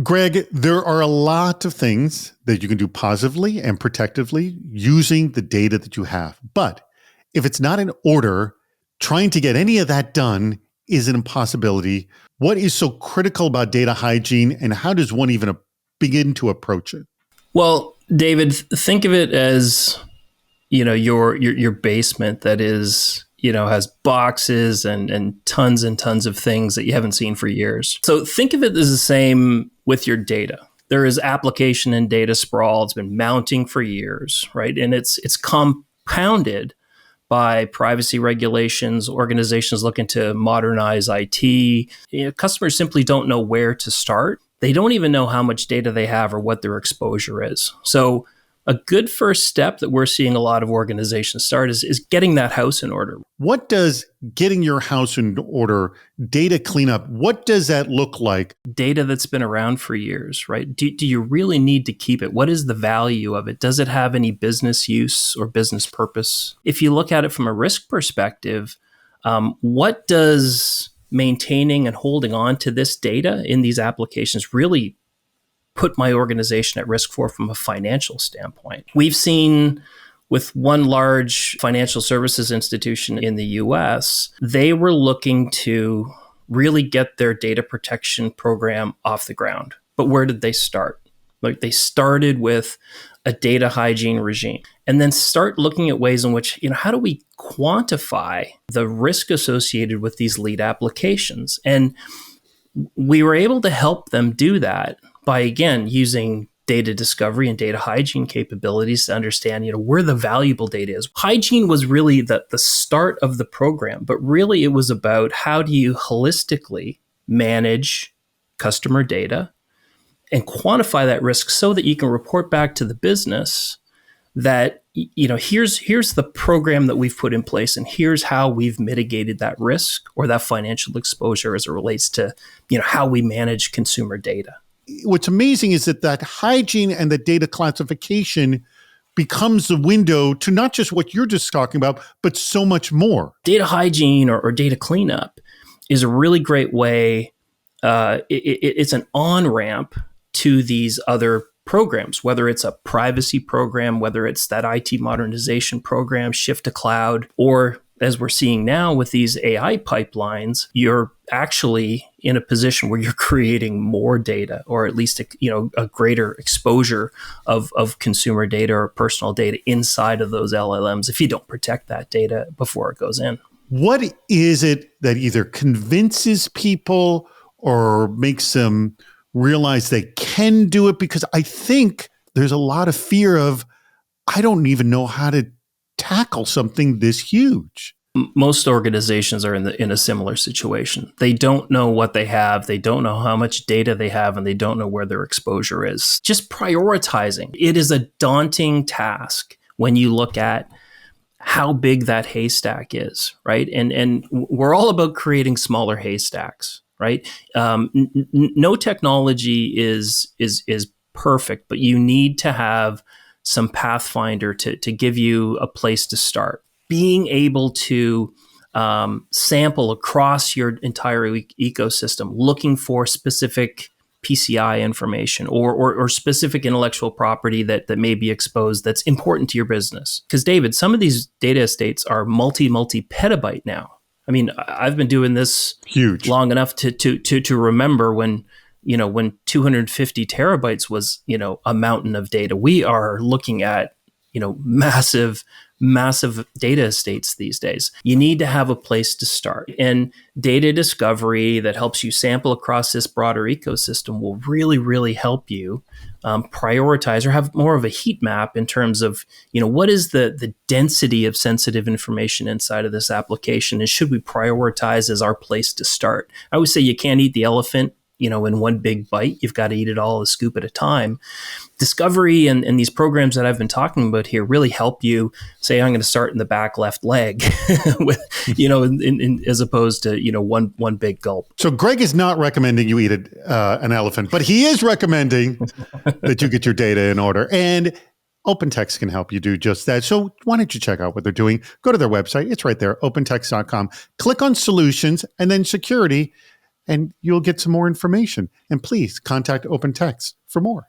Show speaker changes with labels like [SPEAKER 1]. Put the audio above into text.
[SPEAKER 1] Greg, there are a lot of things that you can do positively and protectively using the data that you have. But if it's not in order, trying to get any of that done is an impossibility. What is so critical about data hygiene, and how does one even begin to approach it?
[SPEAKER 2] Well, David, think of it as, your basement that is, has boxes and tons of things that you haven't seen for years. So think of it as the same with your data. There is application and data sprawl. It's been mounting for years, right? And it's compounded by privacy regulations, organizations looking to modernize IT. Customers simply don't know where to start. They don't even know how much data they have or what their exposure is. So a good first step that we're seeing a lot of organizations start is getting that house in order.
[SPEAKER 1] What does getting your house in order, data cleanup, what does that look like?
[SPEAKER 2] Data that's been around for years, right? Do you really need to keep it? What is the value of it? Does it have any business use or business purpose? If you look at it from a risk perspective, what does maintaining and holding on to this data in these applications really put my organization at risk for from a financial standpoint? We've seen with one large financial services institution in the US, they were looking to really get their data protection program off the ground. But where did they start? Like, they started with a data hygiene regime and then start looking at ways in which, how do we quantify the risk associated with these lead applications? And we were able to help them do that by, again, using data discovery and data hygiene capabilities to understand, where the valuable data is. Hygiene was really the start of the program, but really it was about how do you holistically manage customer data and quantify that risk so that you can report back to the business that, here's the program that we've put in place and here's how we've mitigated that risk or that financial exposure as it relates to, how we manage consumer data.
[SPEAKER 1] What's amazing is that hygiene and the data classification becomes the window to not just what you're just talking about, but so much more.
[SPEAKER 2] Data hygiene or data cleanup is a really great way. It's an on-ramp to these other programs, whether it's a privacy program, whether it's that IT modernization program, shift to cloud, or as we're seeing now with these AI pipelines, you're actually in a position where you're creating more data, or at least a greater exposure of consumer data or personal data inside of those LLMs if you don't protect that data before it goes in.
[SPEAKER 1] What is it that either convinces people or makes them realize they can do it? Because I think there's a lot of fear of, I don't even know how to tackle something this huge.
[SPEAKER 2] Most organizations are in a similar situation. They don't know what they have, they don't know how much data they have, and they don't know where their exposure is. Just prioritizing. It is a daunting task when you look at how big that haystack is, right? And we're all about creating smaller haystacks, right? No technology is perfect, but you need to have some pathfinder to give you a place to start. Being able to sample across your entire ecosystem, looking for specific PCI information or specific intellectual property that may be exposed that's important to your business. Because David, some of these data estates are multi petabyte now. I mean, I've been doing this
[SPEAKER 1] huge
[SPEAKER 2] long enough to remember when 250 terabytes was, a mountain of data. We are looking at, massive data estates these days. You need to have a place to start. And data discovery that helps you sample across this broader ecosystem will really, really help you prioritize or have more of a heat map in terms of, what is the density of sensitive information inside of this application, and should we prioritize as our place to start? I always say you can't eat the elephant in one big bite. You've got to eat it all a scoop at a time. Discovery and these programs that I've been talking about here really help you say, I'm going to start in the back left leg with, as opposed to, one big gulp.
[SPEAKER 1] So Greg is not recommending you eat an elephant, but he is recommending that you get your data in order. And OpenText can help you do just that. So why don't you check out what they're doing? Go to their website. It's right there, opentext.com. Click on solutions and then security. and you'll get some more information. And please contact OpenText for more.